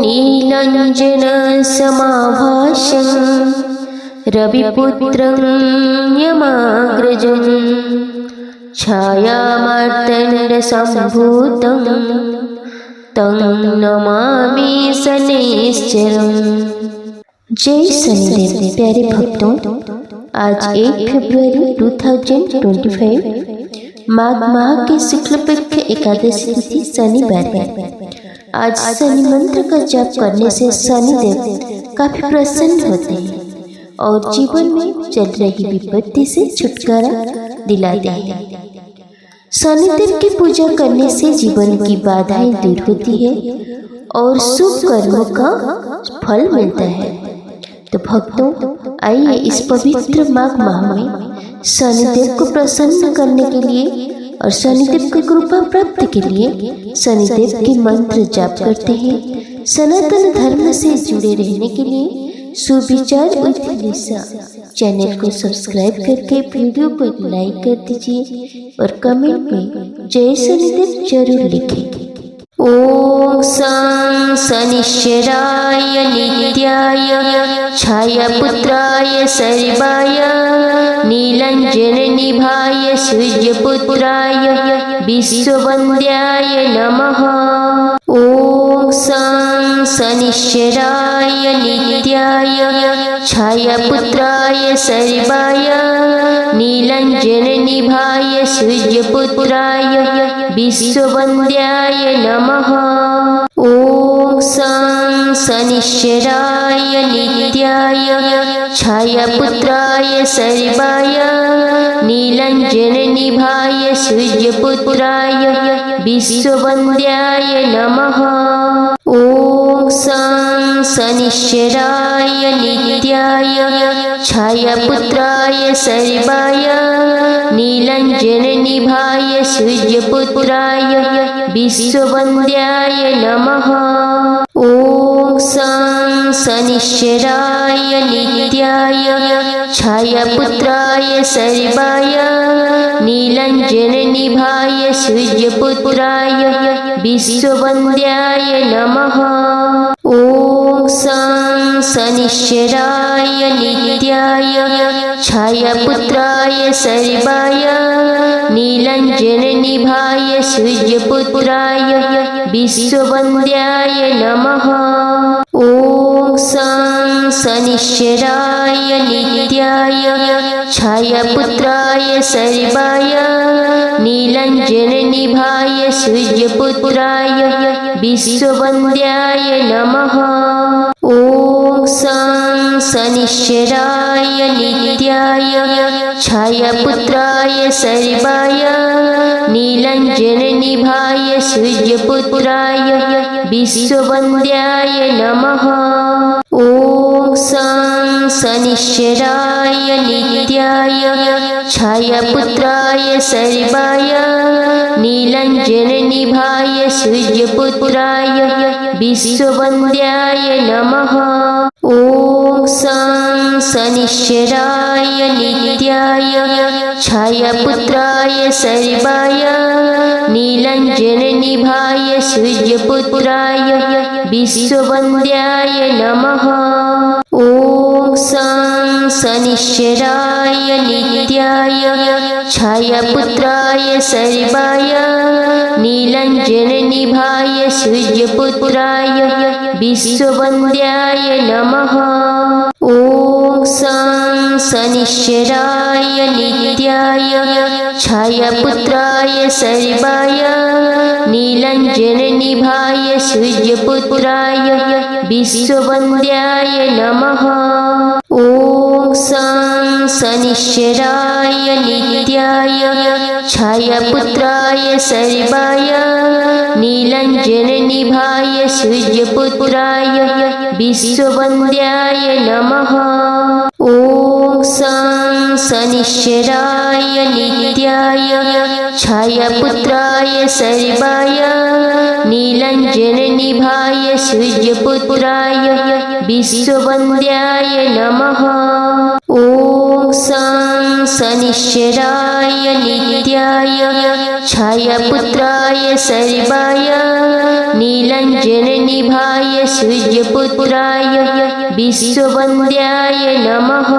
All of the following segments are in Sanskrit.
नीलाञ्जनसमाभासं रविपुत्रं यमाग्रजं छायामार्तण्डसम्भूतं तं नमामि शनैश्चरम्। जय शनिदेव। प्यारे भक्तों, आज 1 फरवरी 2025 माघ माह के शुक्ल पक्ष एकादशी तिथि शनिवार है। आज शनि मंत्र का जाप करने से शनिदेव काफी प्रसन्न होते हैं और जीवन में चल रही विपत्ति से छुटकारा दिलाते हैं। शनिदेव की पूजा करने से जीवन की बाधाएं दूर होती है और शुभ कर्मों का फल मिलता है। तो भक्तों, आइए इस पवित्र माघ माह में शनिदेव को प्रसन्न करने के लिए और शनिदेव की कृपा प्राप्ति के लिए शनिदेव के मंत्र जाप करते हैं। सनातन धर्म से जुड़े रहने के लिए सुविचार विद लिसा चैनल को सब्सक्राइब करके वीडियो को लाइक कर दीजिए और कमेंट में जय शनिदेव जरूर लिखें। ओम सं शनिश्चराय नित्याय छायापुत्राय सर्वाय नीलाञ्जननिभाय सूर्यपुत्राय विश्ववन्द्याय नमः। ओम सं शनिश्चराय नित्याय छायापुत्राय सर्वाय नीलाञ्जननिभाय सूर्यपुत्राय विश्ववन्द्याय नमः। ओम सं शनिश्चराय नित्याय छायापुत्राय सर्वाय नीलाञ्जननिभाय सूर्यपुत्राय विश्ववन्द्याय नमः। ओम सं शनिश्चराय नित्याय छायापुत्राय सर्वाय नीलाञ्जननिभाय सूर्यपुत्राय विश्ववन्द्याय नमः। ओम सं शनिश्चराय नित्याय छायापुत्राय सर्वाय नीलाञ्जननिभाय सूर्यपुत्राय विश्ववन्द्याय नमः। ओम सं शनिश्चराय नित्याय छायापुत्राय सर्वाय नीलाञ्जननिभाय सूर्यपुत्राय विश्ववन्द्याय नमः। ओम सं शनिश्चराय नित्याय छायापुत्राय सर्वाय नीलाञ्जननिभाय सूर्यपुत्राय विश्ववन्द्याय नमः। ओम सं शनिश्चराय नित्याय छायापुत्राय सर्वाय नीलाञ्जननिभाय सूर्यपुत्राय विश्ववन्द्याय नमः। ओम सं शनिश्चराय नित्याय छायापुत्राय सर्वाय नीलाञ्जननिभाय सूर्यपुत्राय विश्ववन्द्याय नमः। ओम सं शनिश्चराय नित्याय छायापुत्राय सर्वाय नीलाञ्जननिभाय सूर्यपुत्राय विश्ववन्द्याय नमः। ओम सं शनिश्चराय नित्याय छायापुत्राय सर्वाय नीलाञ्जननिभाय सूर्यपुत्राय विश्ववन्द्याय नमः। ओम सं शनिश्चराय नित्याय छायापुत्राय सर्वाय नीलाञ्जननिभाय सूर्यपुत्राय विश्ववन्द्याय नमः। ओम सं शनिश्चराय नित्याय छायापुत्राय सर्वाय नीलाञ्जननिभाय सूर्यपुत्राय विश्ववन्द्याय नमः। ओम सं शनिश्चराय नित्याय छायापुत्राय सर्वाय नीलाञ्जननिभाय सूर्यपुत्राय विश्ववन्द्याय नमः। ओम सं शनिश्चराय नित्याय छायापुत्राय सर्वाय नीलाञ्जननिभाय सूर्यपुत्राय विश्ववन्द्याय नमः।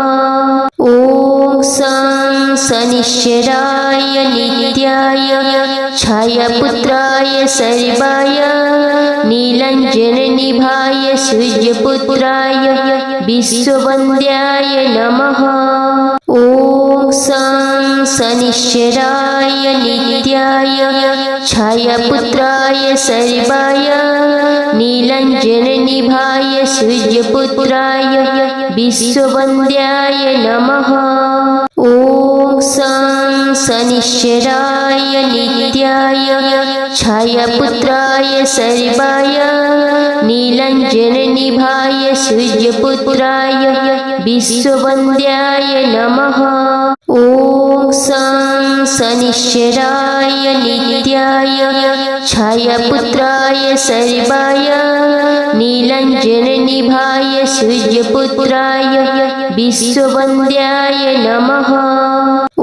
ॐ सं शनिश्चराय नित्याय छायापुत्राय सर्वाय नीलाञ्जननिभाय सूर्यपुत्राय विश्ववन्द्याय नमः। ॐ सं शनिश्चराय नित्याय छायापुत्राय सर्वाय नीलाञ्जननिभाय सूर्यपुत्राय विश्ववन्द्याय नमः। ॐ सं शनिश्चराय नित्याय छायापुत्राय सर्वाय नीलाञ्जननिभाय सूर्यपुत्राय विश्ववन्द्याय नमः। ॐ सं शनिश्चराय नित्याय छायापुत्राय सर्वाय नीलाञ्जननिभाय सूर्यपुत्राय विश्ववन्द्याय नमः।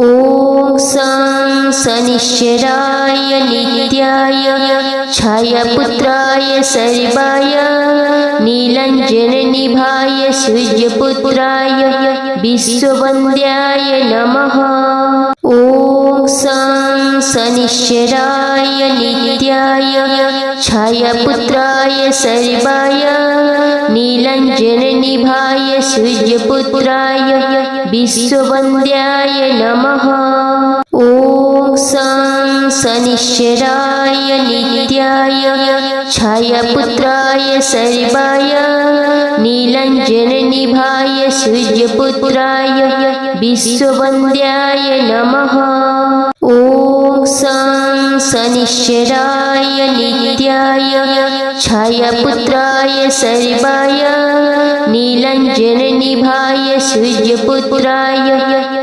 ॐ सं शनिश्चराय नित्याय छायापुत्राय सर्वाय नीलाञ्जननिभाय सूर्यपुत्राय विश्ववन्द्याय नमः। ॐ सं शनिश्चराय नित्याय छायापुत्राय सर्वाय नीलाञ्जननिभाय सूर्यपुत्राय विश्ववन्द्याय नमः। ॐ सं शनिश्चराय नित्याय छायापुत्राय सर्वाय नीलाञ्जननिभाय सूर्यपुत्राय विश्ववन्द्याय नमः। ॐ सं शनिश्चराय नित्याय छायापुत्राय सर्वाय नीलाञ्जननिभाय सूर्यपुत्राय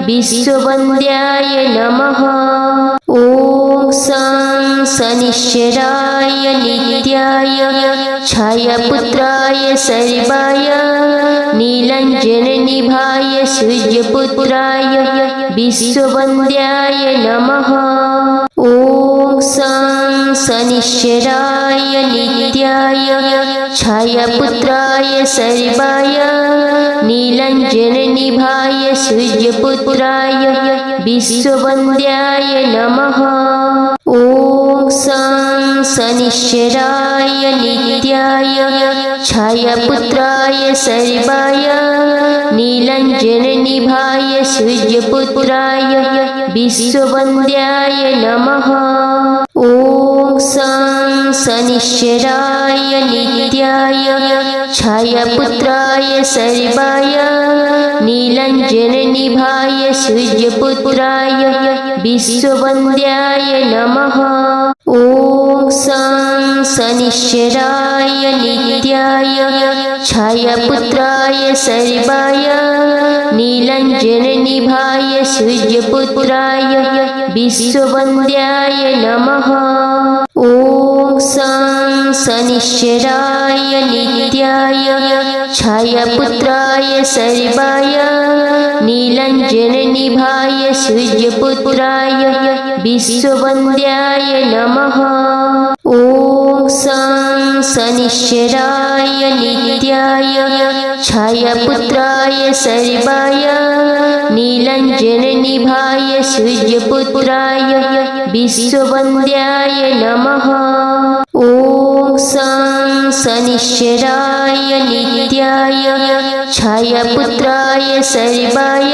विश्ववन्द्याय नमः। ॐ सं शनिश्चराय नित्याय छायापुत्राय सर्वाय नीलाञ्जननिभाय सूर्यपुत्राय विश्ववन्द्याय नमः। ॐ सं शनिश्चराय नित्याय छायापुत्राय सर्वाय नीलाञ्जननिभाय सूर्यपुत्राय विश्ववन्द्याय नमः। ॐ सं शनिश्चराय नित्याय छायापुत्राय सर्वाय नीलाञ्जननिभाय सूर्यपुत्राय विश्ववन्द्याय नमः। ॐ सं शनिश्चराय नित्याय छायापुत्राय सर्वाय नीलाञ्जननिभाय सूर्यपुत्राय विश्ववन्द्याय नमः। ॐ सं शनिश्चराय नित्याय छायापुत्राय सर्वाय नीलाञ्जननिभाय सूर्यपुत्राय विश्ववन्द्याय नमः। ॐ सं शनिश्चराय नित्याय छायापुत्राय सर्वाय नीलाञ्जननिभाय सूर्यपुत्राय विश्ववन्द्याय नमः। ॐ सं शनिश्चराय नित्याय छायापुत्राय सर्वाय नीलाञ्जननिभाय सूर्यपुत्राय विश्ववन्द्याय नमः। ॐ सं शनिश्चराय नित्याय छायापुत्राय सर्वाय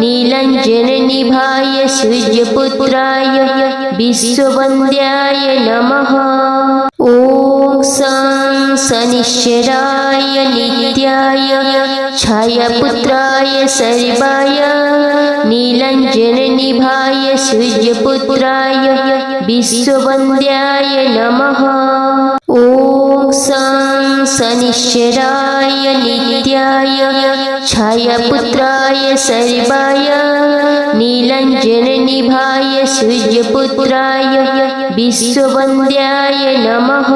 नीलाञ्जननिभाय सूर्यपुत्राय विश्ववन्द्याय नमः। ॐ सं शनिश्चराय नित्याय छायापुत्राय सर्वाय नीलाञ्जननिभाय सूर्यपुत्राय विश्ववन्द्याय नमः। ॐ सं शनिश्चराय नित्याय छायापुत्राय सर्वाय नीलाञ्जननिभाय सूर्यपुत्राय विश्ववन्द्याय नमः।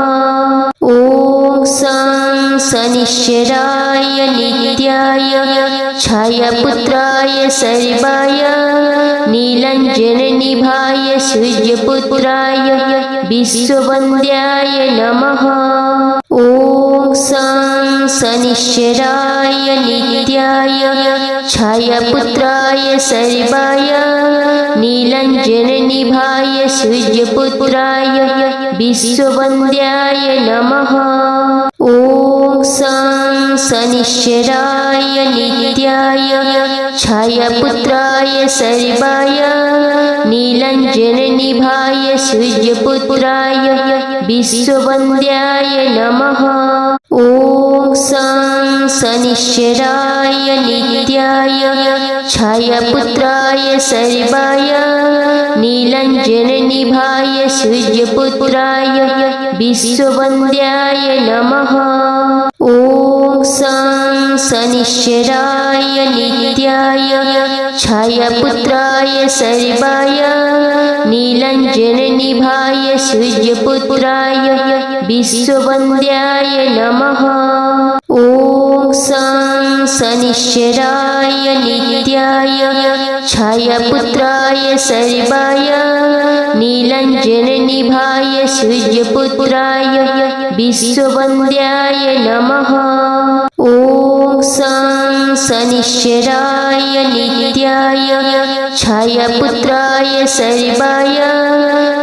ॐ सं सनिश्चराय नित्याय छायापुत्राय सर्वाय नीलाञ्जननिभाय सूर्यपुत्राय विश्ववन्द्याय नमः। ॐ सं सनिश्चराय नित्याय छायापुत्राय सर्वाय नीलाञ्जननिभाय सूर्यपुत्राय विश्ववन्द्याय नमः। ॐ सं सनिश्चराय नित्याय छायापुत्राय सर्वाय नीलाञ्जननिभाय सूर्यपुत्राय विश्ववन्द्याय नमः। ॐ सं सनिश्चराय नित्याय छायापुत्राय सर्वाय नीलाञ्जननिभाय सूर्यपुत्राय विश्ववन्द्याय नमः। ॐ सं सनिश्चराय नित्याय छायापुत्राय सर्वाय नीलाञ्जननिभाय सूर्यपुत्राय विश्ववन्द्याय नमः। ॐ सं सनिश्चराय नित्याय छायापुत्राय सर्वाय नीलाञ्जननिभाय सूर्यपुत्राय विश्ववन्द्याय नमः। ॐ सं सनिश्चराय नित्याय छायापुत्राय सर्वाय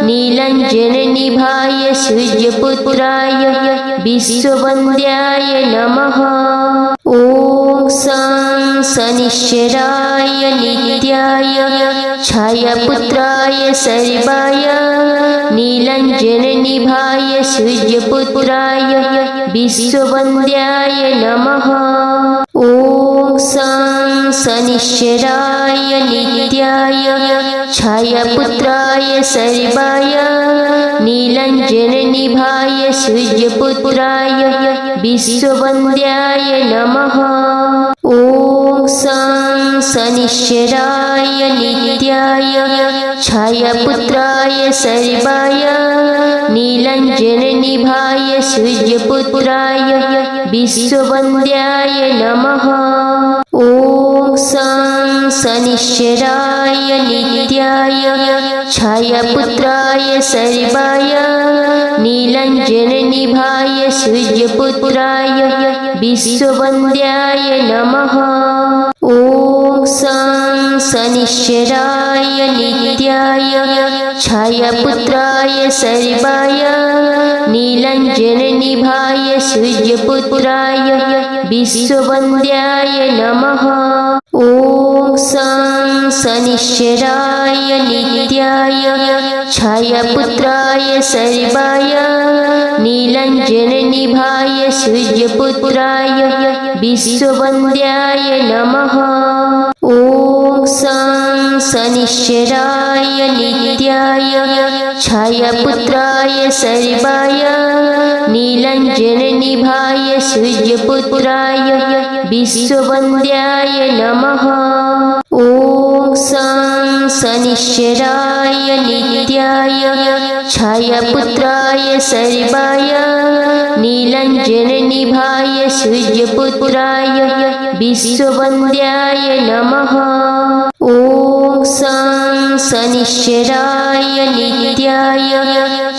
नीलाञ्जननिभाय सूर्यपुत्राय विश्ववन्द्याय नमः। ॐ सं सनिश्चराय नित्याय छायापुत्राय सर्वाय नीलाञ्जननिभाय सूर्यपुत्राय विश्ववन्द्याय नमः। ॐ सं सनिश्चराय नित्याय छायापुत्राय सर्वाय नीलाञ्जननिभाय सूर्यपुत्राय विश्ववन्द्याय नमः। ॐ सं सनिश्चराय नित्याय छायापुत्राय सर्वाय नीलाञ्जननिभाय सूर्यपुत्राय विश्ववन्द्याय नमः। ॐ सं सनिश्चराय नित्याय छायापुत्राय सर्वाय नीलाञ्जननिभाय सूर्यपुत्राय विश्ववन्द्याय नमः। ॐ सं सनिश्चराय नित्याय छायापुत्राय सर्वाय नीलाञ्जननिभाय सूर्यपुत्राय विश्ववन्द्याय नमः। ॐ सं सनिश्चराय नित्याय छायापुत्राय सर्वाय नीलाञ्जननिभाय सूर्यपुत्राय विश्ववन्द्याय नमः। ॐ सं सनिश्चराय नित्याय छायापुत्राय सर्वाय नीलाञ्जननिभाय सूर्यपुत्राय विश्ववन्द्याय नमः। ॐ सं सनिश्चराय नित्याय छायापुत्राय सर्वाय नीलाञ्जननिभाय सूर्यपुत्राय विश्ववन्द्याय नमः। ॐ सं सनिश्चराय नित्याय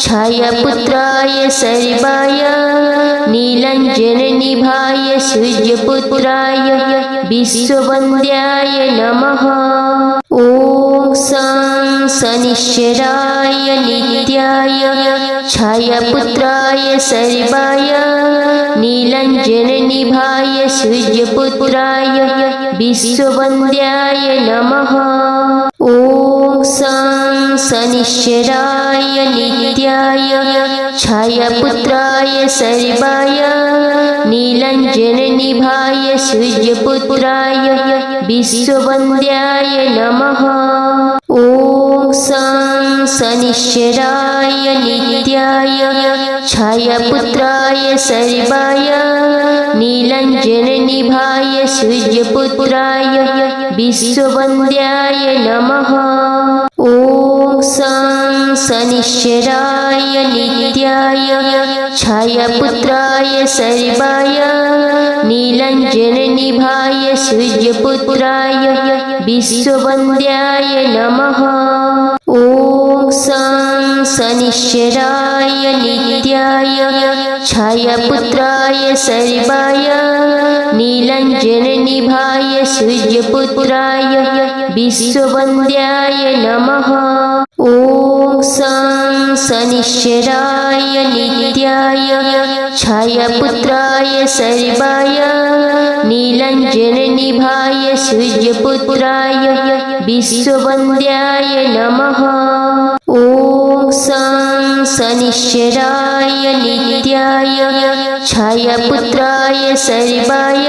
छायापुत्राय सर्वाय नीलाञ्जननिभाय सूर्यपुत्राय विश्ववन्द्याय नमः। ॐ सं सनिश्चराय नित्याय छायापुत्राय सर्वाय नीलाञ्जननिभाय सूर्यपुत्राय विश्ववन्द्याय नमः। ॐ सं सनिश्चराय नित्याय छायापुत्राय सर्वाय नीलाञ्जननिभाय सूर्यपुत्राय विश्ववन्द्याय नमः। ॐ सं सनिश्चराय नित्याय छायापुत्राय सर्वाय नीलाञ्जननिभाय सूर्यपुत्राय विश्ववन्द्याय नमः। ॐ सं शनिश्चराय नित्याय छायापुत्राय सर्वाय नीलाञ्जननिभाय सूर्यपुत्राय विश्ववन्द्याय नमः। ॐ सं शनिश्चराय नित्याय छायापुत्राय सर्वाय नीलाञ्जननिभाय सूर्यपुत्राय विश्ववन्द्याय नमः। ॐ सं शनिश्चराय नित्याय छायापुत्राय सर्वाय नीलाञ्जननिभाय सूर्यपुत्राय विश्ववन्द्याय नमः। ॐ सं शनिश्चराय नित्याय छायापुत्राय सर्वाय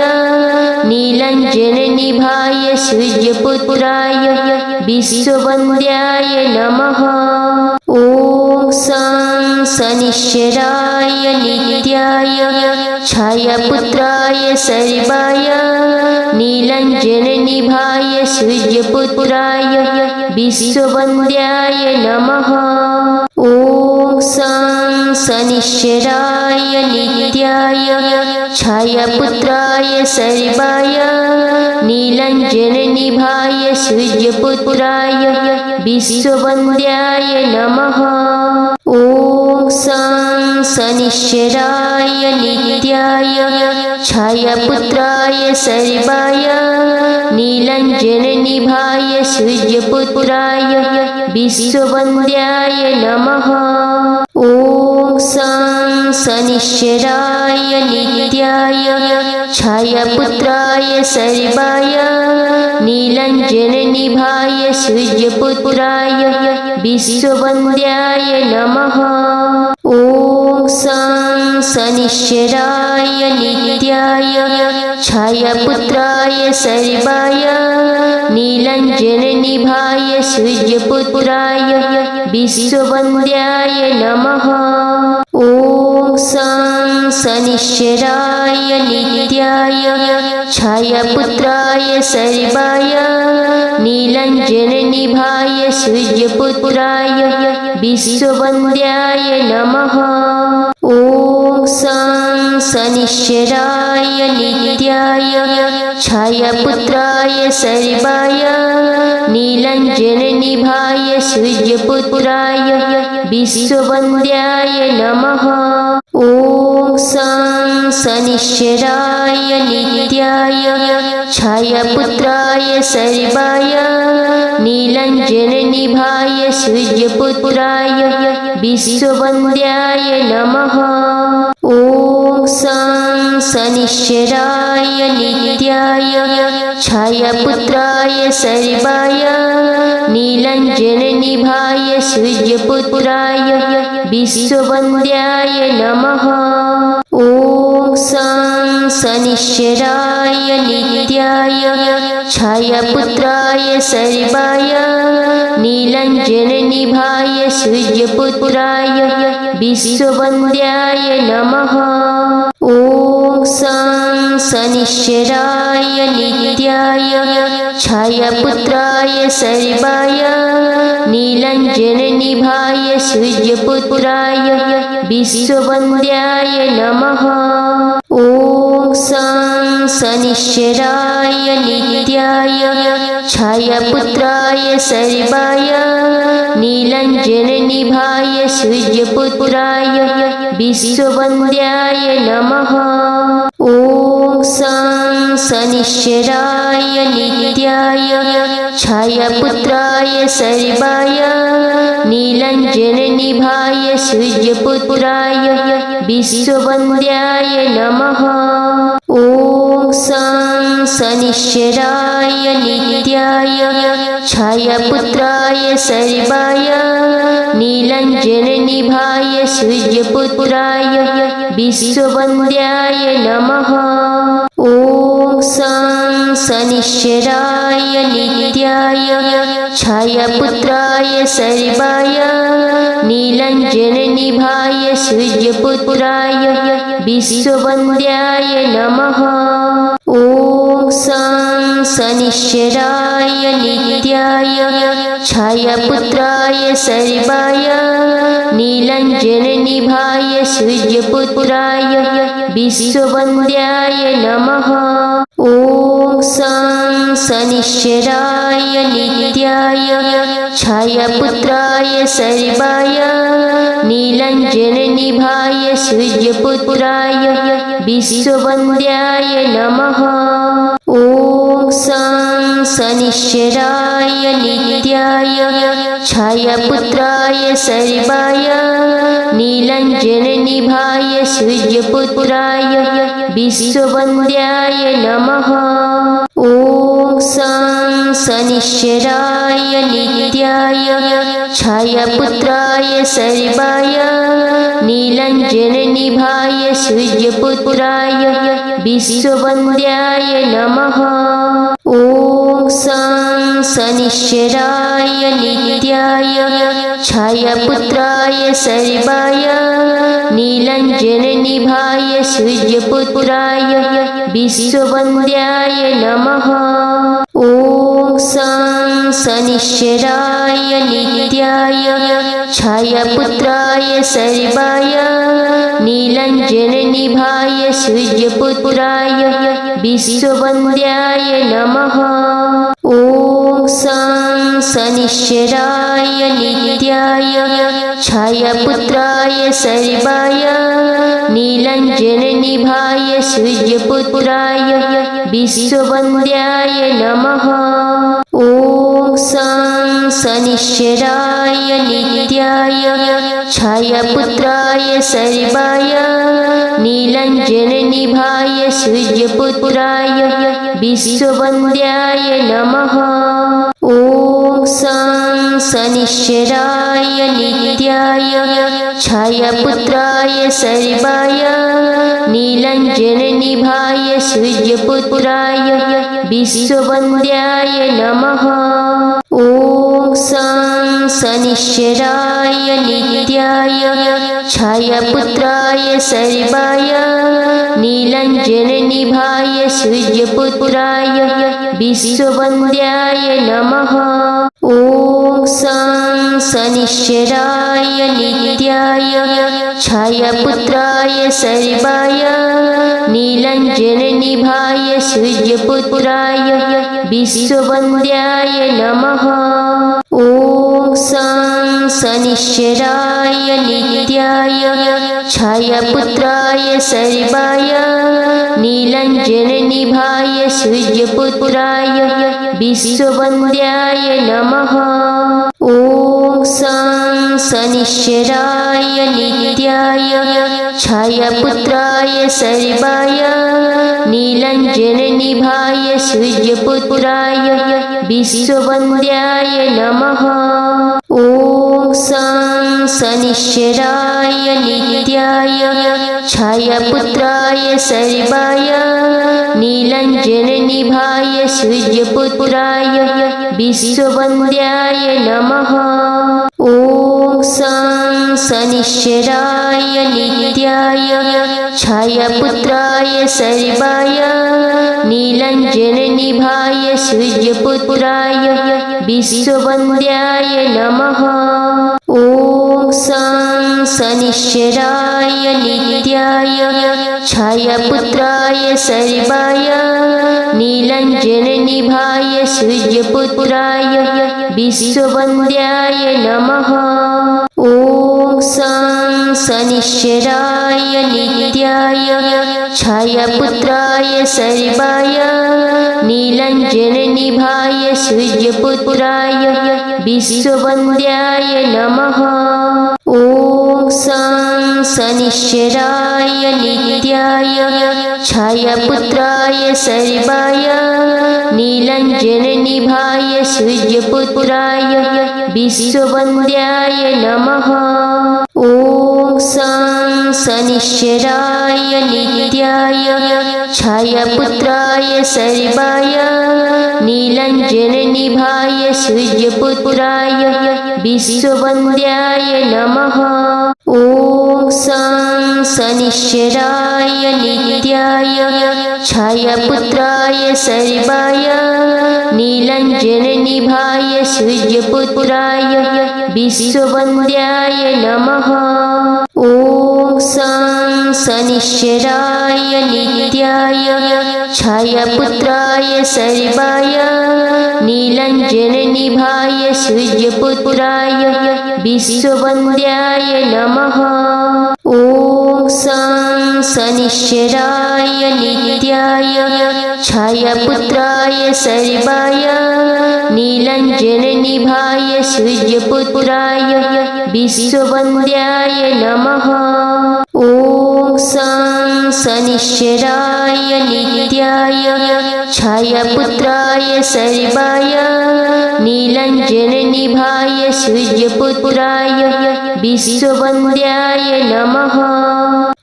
नीलाञ्जननिभाय सूर्यपुत्राय विश्ववन्द्याय नमः। ॐ सं शनिश्चराय नित्याय छायापुत्राय सर्वाय नीलाञ्जननिभाय सूर्यपुत्राय विश्ववन्द्याय नमः। ॐ सं शनिश्चराय नित्याय छायापुत्राय सर्वाय नीलाञ्जननिभाय सूर्यपुत्राय विश्ववन्द्याय नमः। ॐ सं शनिश्चराय नित्याय छायापुत्राय सर्वाय नीलाञ्जननिभाय सूर्यपुत्राय विश्ववन्द्याय नमः। ॐ सं शनिश्चराय नित्याय छायापुत्राय सर्वाय नीलाञ्जननिभाय सूर्यपुत्राय विश्ववन्द्याय नमः। ॐ सं शनिश्चराय नित्याय छायापुत्राय सर्वाय नीलाञ्जननिभाय सूर्यपुत्राय विश्ववन्द्याय नमः। ॐ सं शनिश्चराय नित्याय छायापुत्राय सर्वाय नीलाञ्जननिभाय सूर्यपुत्राय विश्ववन्द्याय नमः। ॐ सं शनिश्चराय नित्याय छायापुत्राय सर्वाय नीलाञ्जननिभाय सूर्यपुत्राय विश्ववन्द्याय नमः। ॐ सं शनिश्चराय नित्याय छायापुत्राय सर्वाय नीलाञ्जननिभाय सूर्यपुत्राय विश्ववन्द्याय नमः। ॐ सं शनिश्चराय नित्याय छायापुत्राय सर्वाय नीलाञ्जननिभाय सूर्यपुत्राय विश्ववन्द्याय नमः। ॐ सं शनिश्चराय नित्याय छायापुत्राय सर्वाय नीलाञ्जननिभाय सूर्यपुत्राय विश्ववन्द्याय नमः। ॐ सं शनिश्चराय नित्याय छायापुत्राय सर्वाय नीलाञ्जननिभाय सूर्यपुत्राय विश्ववन्द्याय नमः। ॐ सं शनिश्चराय नित्याय छायापुत्राय सर्वाय नीलाञ्जननिभाय सूर्यपुत्राय विश्ववन्द्याय नमः। ॐ सं शनिश्चराय नित्याय छायापुत्राय सर्वाय नीलाञ्जननिभाय सूर्यपुत्राय विश्ववन्द्याय नमः। ॐ सं शनिश्चराय नित्याय छायापुत्राय सर्वाय नीलाञ्जननिभाय सूर्यपुत्राय विश्ववन्द्याय नमः। ॐ सं शनिश्चराय नित्याय छायापुत्राय सर्वाय नीलाञ्जननिभाय सूर्यपुत्राय विश्ववन्द्याय नमः। ॐ सं शनिश्चराय नित्याय छायापुत्राय सर्वाय नीलाञ्जननिभाय सूर्यपुत्राय विश्ववन्द्याय नमः। ॐ सं शनिश्चराय नित्याय छायापुत्राय सर्वाय नीलाञ्जननिभाय सूर्यपुत्राय विश्ववन्द्याय नमः। ॐ सं शनिश्चराय नित्याय छायापुत्राय सर्वाय नीलाञ्जननिभाय सूर्यपुत्राय विश्ववन्द्याय नमः। ॐ सं शनिश्चराय नित्याय छायापुत्राय सर्वाय नीलाञ्जननिभाय सूर्यपुत्राय विश्ववन्द्याय नमः। ॐ सं शनिश्चराय नित्याय छायापुत्राय सर्वाय नीलाञ्जननिभाय सूर्यपुत्राय विश्ववन्द्याय नमः। ॐ सं शनिश्चराय नित्याय छायापुत्राय सर्वाय नीलाञ्जननिभाय सूर्यपुत्राय विश्ववन्द्याय नमः। ॐ सं शनिश्चराय नित्याय छायापुत्राय सर्वाय नीलाञ्जननिभाय सूर्यपुत्राय विश्ववन्द्याय नमः। ॐ सं शनिश्चराय नित्याय छायापुत्राय सर्वाय नीलाञ्जननिभाय सूर्यपुत्राय विश्ववन्द्याय नमः। ॐ सं शनिश्चराय नित्याय छायापुत्राय सर्वाय नीलाञ्जननिभाय सूर्यपुत्राय विश्ववन्द्याय नमः। ॐ सं शनिश्चराय नित्याय छायापुत्राय सर्वाय नीलाञ्जननिभाय सूर्यपुत्राय विश्ववन्द्याय नमः। ॐ सं शनिश्चराय नित्याय छायापुत्राय सर्वाय नीलाञ्जननिभाय सूर्यपुत्राय विश्ववन्द्याय नमः। ॐ सं शनिश्चराय नित्याय छायापुत्राय सर्वाय नीलाञ्जननिभाय सूर्यपुत्राय विश्ववन्द्याय नमः। ॐ सं शनिश्चराय नित्याय छायापुत्राय सर्वाय नीलाञ्जननिभाय सूर्यपुत्राय विश्ववन्द्याय नमः। ॐ सं शनिश्चराय नित्याय छायापुत्राय सर्वाय नीलाञ्जननिभाय सूर्यपुत्राय विश्ववन्द्याय नमः। ॐ सं शनिश्चराय नित्याय छायापुत्राय सर्वाय नीलाञ्जननिभाय सूर्यपुत्राय विश्ववन्द्याय नमः। ॐ सं शनिश्चराय नित्याय छायापुत्राय सर्वाय नीलाञ्जननिभाय सूर्यपुत्राय विश्ववन्द्याय नमः। ॐ सं शनिश्चराय नित्याय छायापुत्राय सर्वाय नीलाञ्जननिभाय सूर्यपुत्राय विश्ववन्द्याय नमः। ॐ सं शनिश्चराय नित्याय छायापुत्राय सर्वाय नीलाञ्जननिभाय सूर्यपुत्राय विश्ववन्द्याय नमः। ॐ सं शनिश्चराय नित्याय छायापुत्राय सर्वाय नीलाञ्जननिभाय सूर्यपुत्राय विश्ववन्द्याय नमः। ॐ सं शनिश्चराय नित्याय छायापुत्राय सर्वाय नीलाञ्जननिभाय सूर्यपुत्राय विश्ववन्द्याय नमः। ॐ सं शनिश्चराय नित्याय छायापुत्राय सर्वाय नीलाञ्जननिभाय सूर्यपुत्राय विश्ववन्द्याय नमः। ॐ सं शनिश्चराय नित्याय छायापुत्राय सर्वाय नीलाञ्जननिभाय सूर्यपुत्राय विश्ववन्द्याय नमः। ॐ सं शनिश्चराय नित्याय छायापुत्राय सर्वाय नीलाञ्जननिभाय सूर्यपुत्राय विश्ववन्द्याय नमः।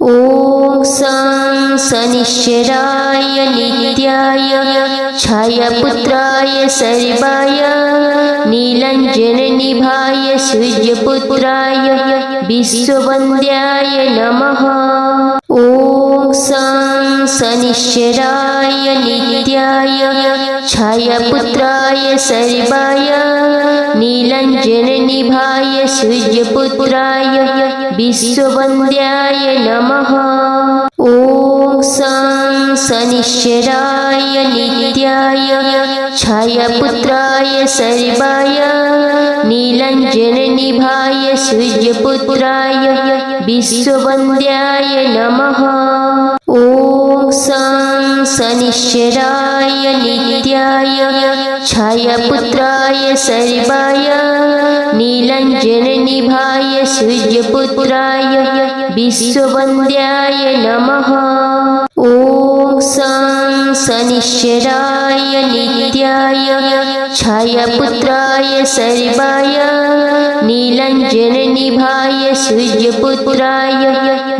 ॐ सं शनिश्चराय नित्याय छायापुत्राय सर्वाय नीलाञ्जननिभाय सूर्यपुत्राय विश्ववन्द्याय नमः। ॐ सं शनिश्चराय नित्याय छायापुत्राय सर्वाय नीलाञ्जननिभाय सूर्यपुत्राय विश्ववन्द्याय नमः। ॐ सं शनिश्चराय नित्याय छायापुत्राय सर्वाय नीलाञ्जननिभाय सूर्यपुत्राय विश्ववन्द्याय नमः। ॐ सं शनिश्चराय नित्याय छायापुत्राय सर्वाय नीलाञ्जननिभाय सूर्यपुत्राय विश्ववन्द्याय नमः। ॐ सं शनिश्चराय नित्याय छायापुत्राय सर्वाय नीलाञ्जननिभाय सूर्यपुत्राय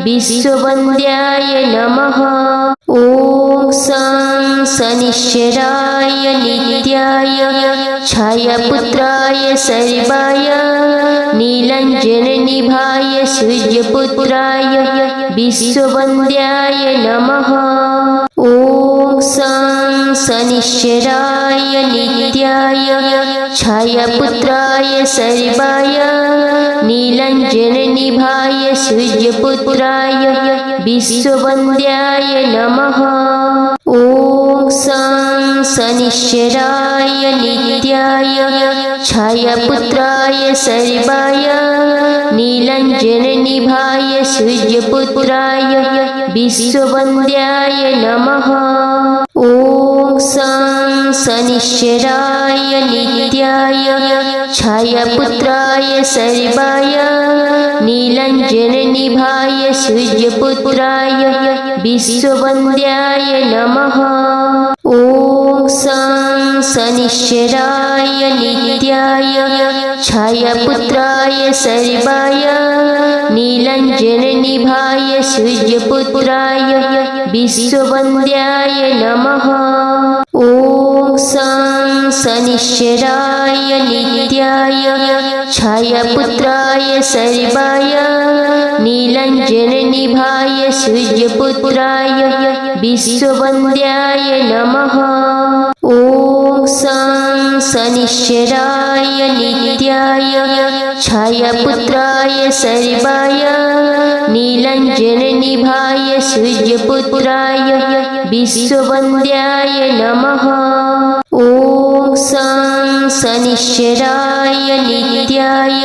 विश्ववन्द्याय नमः। ॐ सं शनिश्चराय नित्याय छायापुत्राय सर्वाय नीलाञ्जननिभाय सूर्यपुत्राय विश्ववन्द्याय नमः। ॐ सं शनिश्चराय नित्याय छायापुत्राय सर्वाय नीलाञ्जननिभाय सूर्यपुत्राय विश्ववन्द्याय नमः। ॐ सं शनिश्चराय नित्याय छायापुत्राय सर्वाय नीलाञ्जननिभाय सूर्यपुत्राय विश्ववन्द्याय नमः। ॐ सं शनिश्चराय नित्याय छायापुत्राय सर्वाय नीलाञ्जननिभाय सूर्यपुत्राय विश्ववन्द्याय नमः। ॐ सं शनिश्चराय नित्याय छायापुत्राय सर्वाय नीलाञ्जननिभाय सूर्यपुत्राय विश्ववन्द्याय नमः। ॐ सं शनिश्चराय नित्याय छायापुत्राय सर्वाय नीलाञ्जननिभाय सूर्यपुत्राय विश्ववन्द्याय नमः। ॐ सं शनिश्चराय नित्याय छायापुत्राय सर्वाय नीलाञ्जननिभाय सूर्यपुत्राय विश्ववन्द्याय नमः। ॐ सं शनिश्चराय नित्याय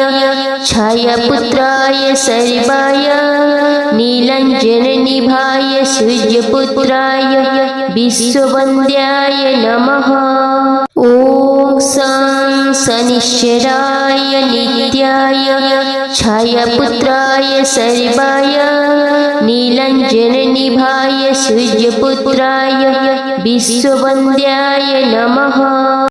छायापुत्राय सर्वाय नीलाञ्जननिभाय सूर्यपुत्राय विश्ववन्द्याय नमः। ॐ सं शनिश्चराय नित्याय छायापुत्राय सर्वाय नीलाञ्जननिभाय सूर्यपुत्राय विश्ववन्द्याय नमः।